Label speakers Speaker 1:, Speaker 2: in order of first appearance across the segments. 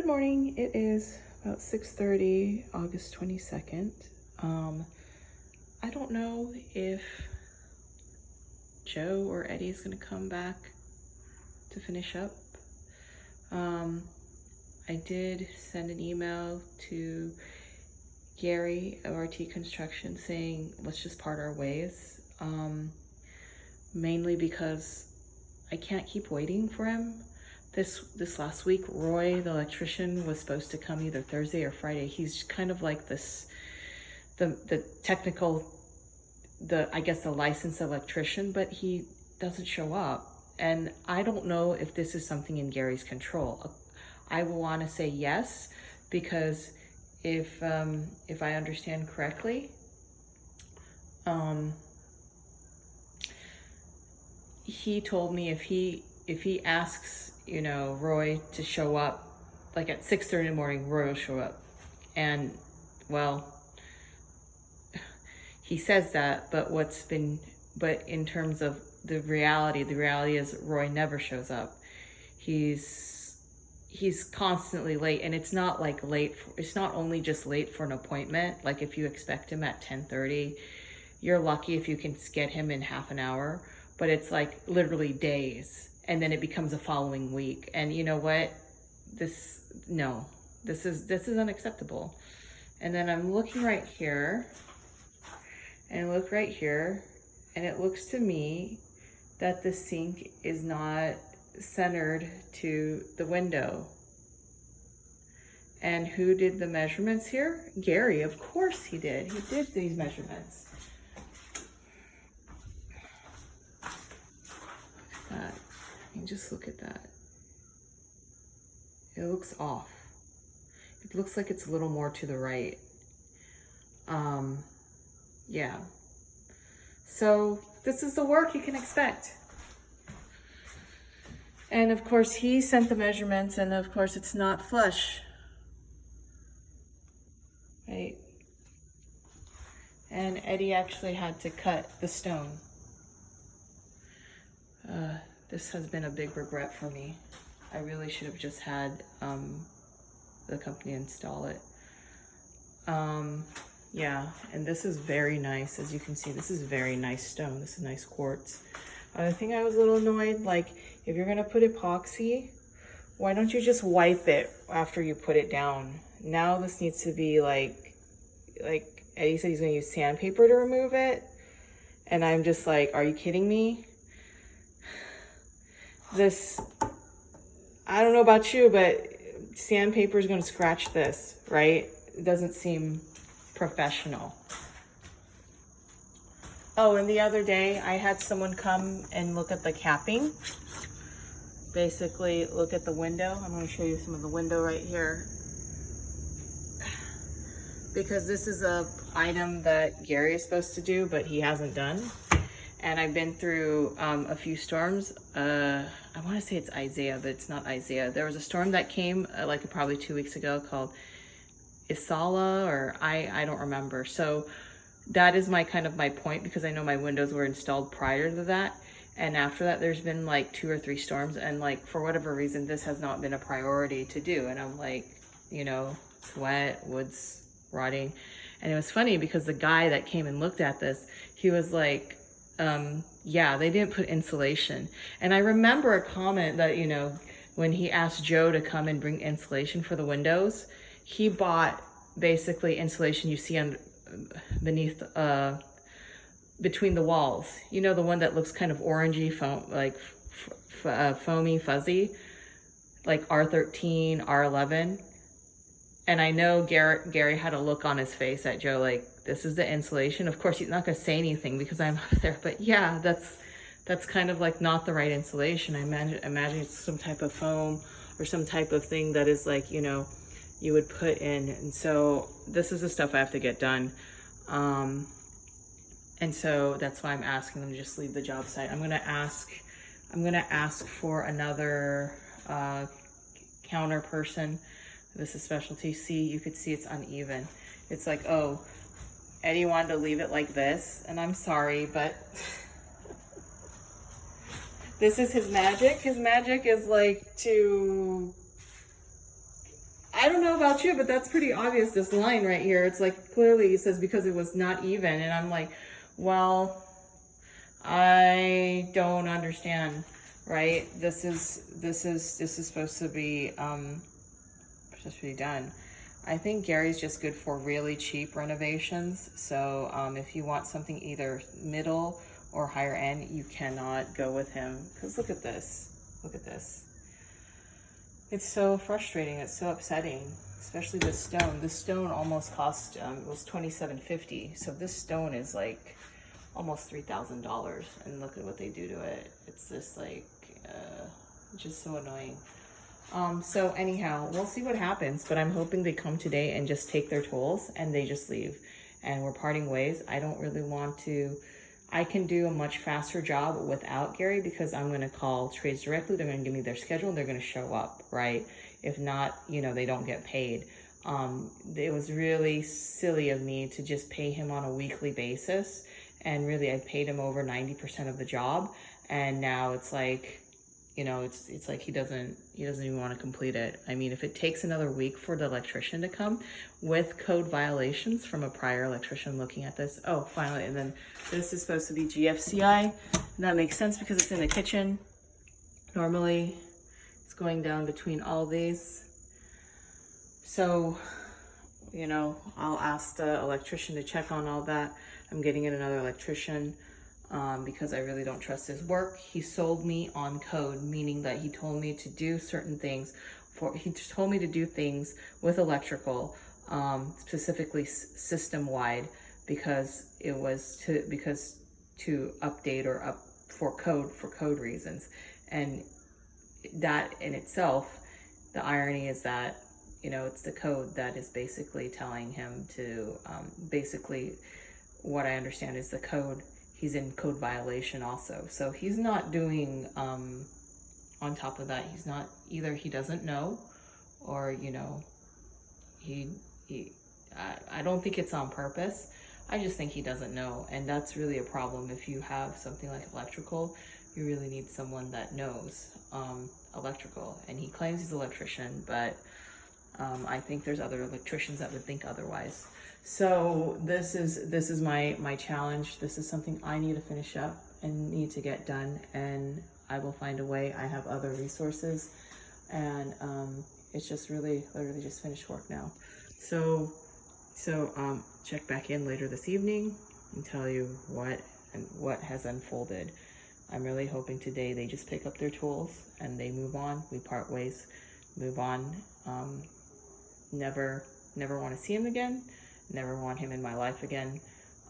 Speaker 1: Good morning. It is about 6:30, August 22nd. I don't know if Joe or Eddie is going to come back to finish up. I did send an email to Garry of Artique Construction saying let's just part our ways, mainly because I can't keep waiting for him. This last week, Roy, the electrician, was supposed to come either Thursday or Friday. He's kind of like this, the technical, I guess the licensed electrician, but he doesn't show up. And I don't know if this is something in Garry's control. I will want to say yes, because if I understand correctly, he told me if he asks, Roy to show up, like at 6:30 in the morning, Roy will show up. And well, he says that, but in terms of the reality is Roy never shows up. He's constantly late, and it's not like it's not only just late for an appointment. Like if you expect him at 10:30, you're lucky if you can get him in half an hour, but it's like literally days. And then it becomes a following week. And you know what? This is unacceptable. And then I'm looking right here, and look right here, and it looks to me that the sink is not centered to the window. And who did the measurements here? Garry, of course he did. He did these measurements. Look at that. Just look at that. It looks off. It looks like it's a little more to the right. Yeah. So this is the work you can expect. And of course he sent the measurements, and of course it's not flush. Right? And Eddie actually had to cut the stone. This has been a big regret for me. I really should have just had the company install it. Yeah, and this is very nice. As you can see, this is very nice stone. This is nice quartz. The thing I was a little annoyed, like if you're gonna put epoxy, why don't you just wipe it after you put it down? Now this needs to be like Eddie said he's gonna use sandpaper to remove it. And I'm just like, are you kidding me? I don't know about you, but sandpaper is going to scratch this, right? It doesn't seem professional. Oh, and the other day I had someone come and look at the capping. Basically, look at the window. I'm going to show you some of the window right here. Because this is a item that Garry is supposed to do, but he hasn't done. And I've been through a few storms. I want to say it's Isaiah, but it's not Isaiah. There was a storm that came like probably 2 weeks ago called Isala, or I don't remember. So that is my point, because I know my windows were installed prior to that. And after that, there's been like 2 or 3 storms. And like, for whatever reason, this has not been a priority to do. And I'm like, it's wet, wood's rotting. And it was funny because the guy that came and looked at this, he was like, yeah, they didn't put insulation. And I remember a comment that, when he asked Joe to come and bring insulation for the windows, he bought basically insulation you see beneath, between the walls. The one that looks kind of orangey, foamy, fuzzy, like R13, R11. And I know Garry had a look on his face at Joe, like, this is the insulation. Of course, he's not going to say anything because I'm up there. But yeah, that's kind of like not the right insulation. I imagine it's some type of foam or some type of thing that is like, you would put in. And so this is the stuff I have to get done. And so that's why I'm asking them to just leave the job site. I'm going to ask for another counter person. This is specialty. See, you could see it's uneven. It's like, oh, Eddie wanted to leave it like this, and I'm sorry, but this is his magic. His magic is like to I don't know about you, but that's pretty obvious, this line right here. It's like, clearly it says because it was not even. And I'm like, well, I don't understand, right? This is supposed to be done. I think Gary's just good for really cheap renovations. So if you want something either middle or higher end, you cannot go with him. Because look at this. Look at this. It's so frustrating. It's so upsetting, especially this stone. This stone almost cost, it was $27.50. So this stone is like almost $3,000. And look at what they do to it. It's just like, just so annoying. So anyhow, we'll see what happens, but I'm hoping they come today and just take their tools and they just leave. And we're parting ways. I don't really want to. I can do a much faster job without Garry because I'm going to call trades directly. They're going to give me their schedule and they're going to show up, right? If not, you know, they don't get paid. It was really silly of me to just pay him on a weekly basis. And really, I paid him over 90% of the job. And now it's like, you know, it's like he doesn't even want to complete it. I mean, if it takes another week for the electrician to come with code violations from a prior electrician looking at this. Oh, finally, and then this is supposed to be GFCI. And that makes sense because it's in the kitchen. Normally, it's going down between all these. So, you know, I'll ask the electrician to check on all that. I'm getting in another electrician. Because I really don't trust his work. He sold me on code, meaning that he told me to do certain things. He told me to do things with electrical, specifically system-wide, because it was to update or up for code reasons. And that in itself, the irony is that, you know, it's the code that is basically telling him to, basically what I understand is the code. He's in code violation also. So he's not doing, on top of that, he's not, either he doesn't know or, you know, I don't think it's on purpose. I just think he doesn't know. And that's really a problem. If you have something like electrical, you really need someone that knows electrical. And he claims he's an electrician, but I think there's other electricians that would think otherwise. So this is my challenge. This is something I need to finish up and need to get done, and I will find a way. I have other resources, and it's just literally just finished work now. So check back in later this evening and tell you what has unfolded. I'm really hoping today they just pick up their tools and they move on. We part ways, move on. Never want to see him again. Never want him in my life again.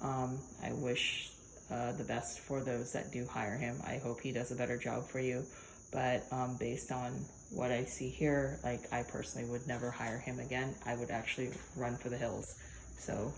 Speaker 1: I wish the best for those that do hire him. I hope he does a better job for you. But based on what I see here, like, I personally would never hire him again. I would actually run for the hills. So